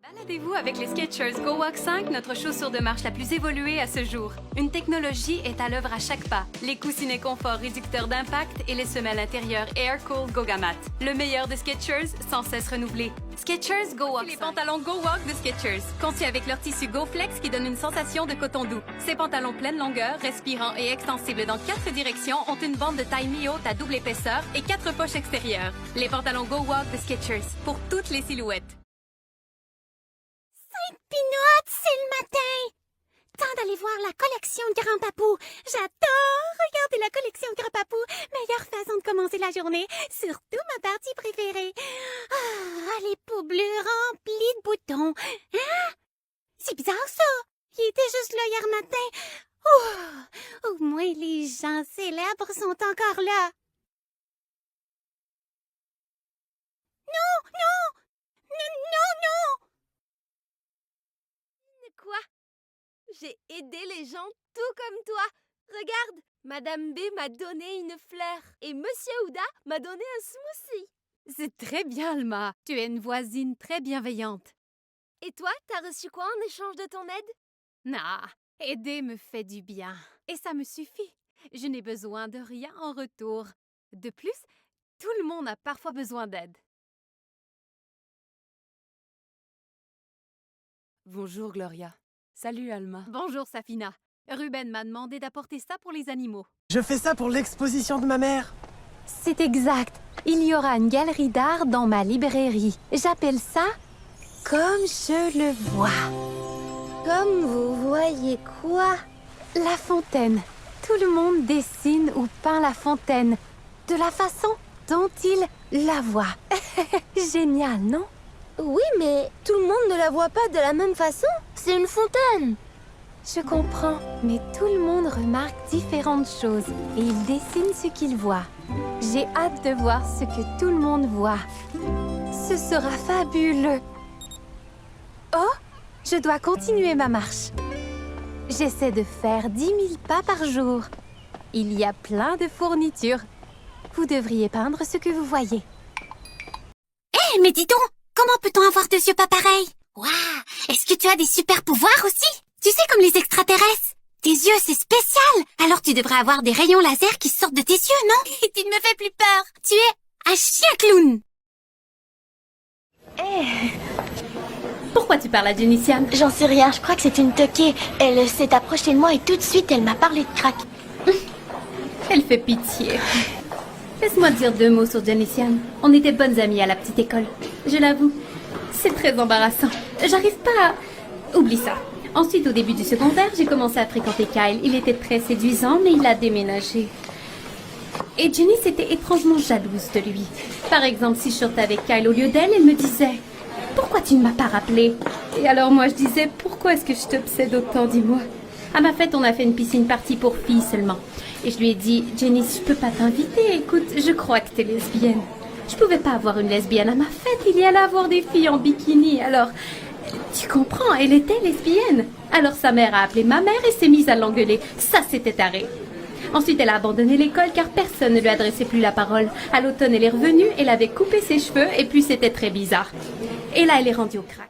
Baladez-vous avec les Skechers Go Walk 5, notre chaussure de marche la plus évoluée à ce jour. Une technologie est à l'œuvre à chaque pas. Les coussinets confort réducteurs d'impact et les semelles intérieures Air Cool Gogamat. Le meilleur de Skechers, sans cesse renouvelé. Skechers Go Walk 5. Les pantalons Go Walk de Skechers, conçus avec leur tissu Go Flex qui donne une sensation de coton doux. Ces pantalons pleine longueur, respirants et extensibles dans 4 directions ont une bande de taille mi-haute à double épaisseur et 4 poches extérieures. Les pantalons Go Walk de Skechers, pour toutes les silhouettes. Pinotte, c'est le matin! Temps d'aller voir la collection de Grand Papou. J'adore regarder la collection de Grand Papou. Meilleure façon de commencer la journée. Surtout ma partie préférée. Ah, les peaux bleues remplies de boutons. Hein? C'est bizarre ça. Il était juste là hier matin. Oh, au moins les gens célèbres sont encore là. Non, non! Non, non, non! Quoi? J'ai aidé les gens tout comme toi. Regarde, Madame B m'a donné une fleur et Monsieur Ouda m'a donné un smoothie. C'est très bien, Alma. Tu es une voisine très bienveillante. Et toi, t'as reçu quoi en échange de ton aide? Nah, aider me fait du bien. Et ça me suffit. Je n'ai besoin de rien en retour. De plus, tout le monde a parfois besoin d'aide. Bonjour Gloria. Salut Alma. Bonjour, Safina. Ruben m'a demandé d'apporter ça pour les animaux. Je fais ça pour l'exposition de ma mère. C'est exact. Il y aura une galerie d'art dans ma librairie. J'appelle ça comme je le vois. Comme vous voyez quoi? La fontaine. Tout le monde dessine ou peint la fontaine de la façon dont il la voit. Génial, non? Oui, mais tout le monde ne la voit pas de la même façon. C'est une fontaine. Je comprends, mais tout le monde remarque différentes choses et il dessine ce qu'il voit. J'ai hâte de voir ce que tout le monde voit. Ce sera fabuleux. Oh, je dois continuer ma marche. J'essaie de faire 10 000 pas par jour. Il y a plein de fournitures. Vous devriez peindre ce que vous voyez. Hé, mais dis donc! Comment peut-on avoir 2 yeux pas pareils? Waouh! Est-ce que tu as des super pouvoirs aussi? Tu sais, comme les extraterrestres. Tes yeux, c'est spécial. Alors tu devrais avoir des rayons laser qui sortent de tes yeux, non? Tu ne me fais plus peur. Tu es un chien clown. Pourquoi tu parles à Jennissiane? J'en sais rien, je crois que c'est une toquée. Elle s'est approchée de moi et tout de suite, elle m'a parlé de crack. Elle fait pitié. Laisse-moi te dire 2 mots sur Jennissiane. On était bonnes amies à la petite école. Je l'avoue, c'est très embarrassant. J'arrive pas à... Oublie ça. Ensuite, au début du secondaire, j'ai commencé à fréquenter Kyle. Il était très séduisant, mais il a déménagé. Et Jenny était étrangement jalouse de lui. Par exemple, si je sortais avec Kyle au lieu d'elle, elle me disait « Pourquoi tu ne m'as pas rappelé ?» Et alors moi, je disais « Pourquoi est-ce que je t'obsède autant, dis-moi ?» À ma fête, on a fait une piscine party pour filles seulement. Et je lui ai dit « Jenny, je peux pas t'inviter. Écoute, je crois que t'es lesbienne. » Je pouvais pas avoir une lesbienne à ma fête. Il y allait avoir des filles en bikini. Alors, tu comprends, elle était lesbienne. Alors sa mère a appelé ma mère et s'est mise à l'engueuler. Ça, c'était taré. Ensuite, elle a abandonné l'école car personne ne lui adressait plus la parole. À l'automne, elle est revenue, elle avait coupé ses cheveux et puis c'était très bizarre. Et là, elle est rendue au crack.